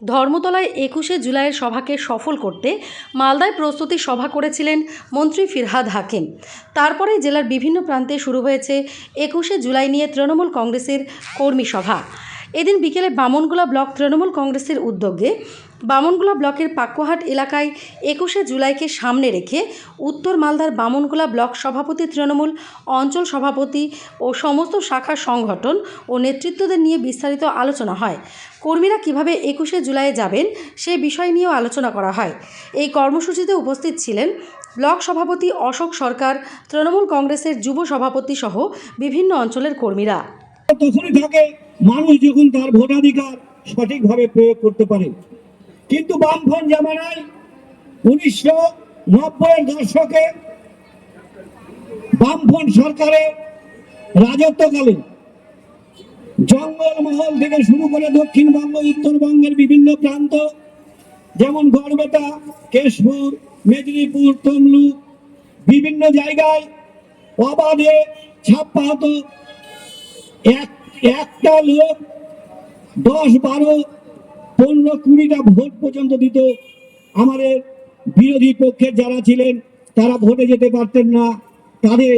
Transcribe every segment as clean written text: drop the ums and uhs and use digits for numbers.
ধর্মতলায় ২১শে জুলাইয়ের সভাকে সফল করতে মালদায় প্রস্তুতি সভা করেছিলেন মন্ত্রী ফিরহাদ হাকিম। তারপরে জেলার বিভিন্ন প্রান্তে শুরু হয়েছে ২১শে জুলাই নিয়ে তৃণমূল কংগ্রেসের কর্মী সভা। এদিন বিকেলে বামনগোলা ব্লক তৃণমূল কংগ্রেসের উদ্যোগে বামনগোলা ব্লকের পাকুয়াহাট এলাকায় ২১শে জুলাইকে সামনে রেখে উত্তর মালদার বামনগোলা ব্লক সভাপতি, তৃণমূল অঞ্চল সভাপতি ও সমস্ত শাখা সংগঠন ও নেতৃত্বদের নিয়ে বিস্তারিত আলোচনা হয়। কর্মীরা কিভাবে ২১শে জুলাইয়ে যাবেন সে বিষয় নিয়েও আলোচনা করা হয়। এই কর্মসূচিতে উপস্থিত ছিলেন ব্লক সভাপতি অশোক সরকার, তৃণমূল কংগ্রেসের যুব সভাপতি সহ বিভিন্ন অঞ্চলের কর্মীরা। তখনই থাকে মানুষ যখন তার ভোটাধিকার সঠিকভাবে প্রয়োগ করতে পারে। কিন্তু বামফ্রন্ট জামানায় ১৯৯০-এর দশকে বামফ্রন্ট সরকারের রাজত্বকালে জঙ্গলমহল থেকে শুরু করে দক্ষিণবঙ্গ, উত্তরবঙ্গের বিভিন্ন প্রান্ত যেমন গড়বেতা, কেশপুর, মেদিনীপুর, তমলুক বিভিন্ন জায়গায় অবাধে ছাপ্পা হতো। একটা লোক ১০, ১২, ১৫, ২০টা ভোট পর্যন্ত দিত। আমাদের বিরোধী পক্ষের যারা ছিলেন তারা ভোটে যেতে পারতেন না, তাদের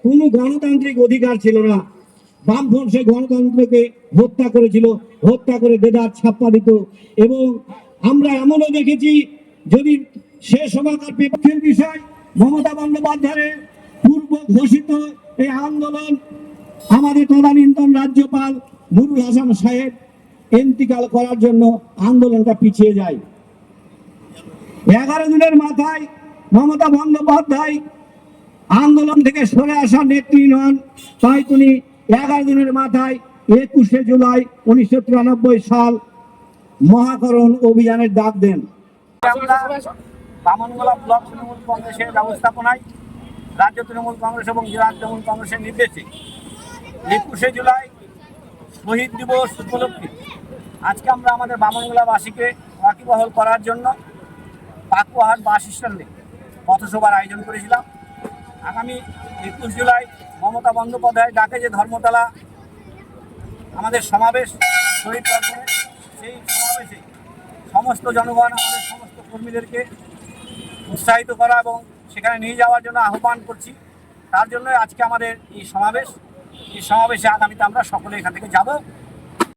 কোনো গণতান্ত্রিক অধিকার ছিল না। বামফ্রন্ট সে গণতন্ত্রকে হত্যা করেছিল, হত্যা করে দেদার ছাপ্পা দিত। এবং আমরা এমনও দেখেছি, যদি সে সময়কার বিপক্ষের বিষয় মমতা বন্দ্যোপাধ্যায়ের পূর্ব ঘোষিত এই আন্দোলন আমাদের তদানীন্তন রাজ্যপাল নুরুল হাসান সাহেব ইন্তিকাল করার জন্য আন্দোলনটা পিছিয়ে যায়। 11 দিনের মাথায় মমতা বন্দ্যোপাধ্যায় আন্দোলন থেকে সরে আসার নেত্রী নন, তাই তিনি 11 দিনের মাথায় ২১শে জুলাই ১৯৯৩ সাল মহাকরণ অভিযানের ডাক দেন। আমরা বামনগোলা ব্লক তৃণমূল কংগ্রেসের ব্যবস্থাপনায় রাজ্য তৃণমূল কংগ্রেস এবং জেলা তৃণমূল কংগ্রেসের নির্দেশে ২১শে জুলাই শহীদ দিবস উপলক্ষে আজকে আমরা আমাদের বামনগোলাবাসীকে ওয়াকিবহাল করার জন্য পাকুয়াহাট বাস স্ট্যান্ডে পথসভার আয়োজন করেছিলাম। আগামী ২১ জুলাই মমতা বন্দ্যোপাধ্যায় ডাকে যে ধর্মতলা আমাদের সমাবেশ শহীদ দর্পণে, সেই সমাবেশে সমস্ত জনগণ, আমাদের সমস্ত কর্মীদেরকে উৎসাহিত করা এবং সেখানে নিয়ে যাওয়ার জন্য আহ্বান করছি। তার জন্য আজকে আমাদের এই সমাবেশে আগামীতে আমরা সকলে এখান থেকে যাব।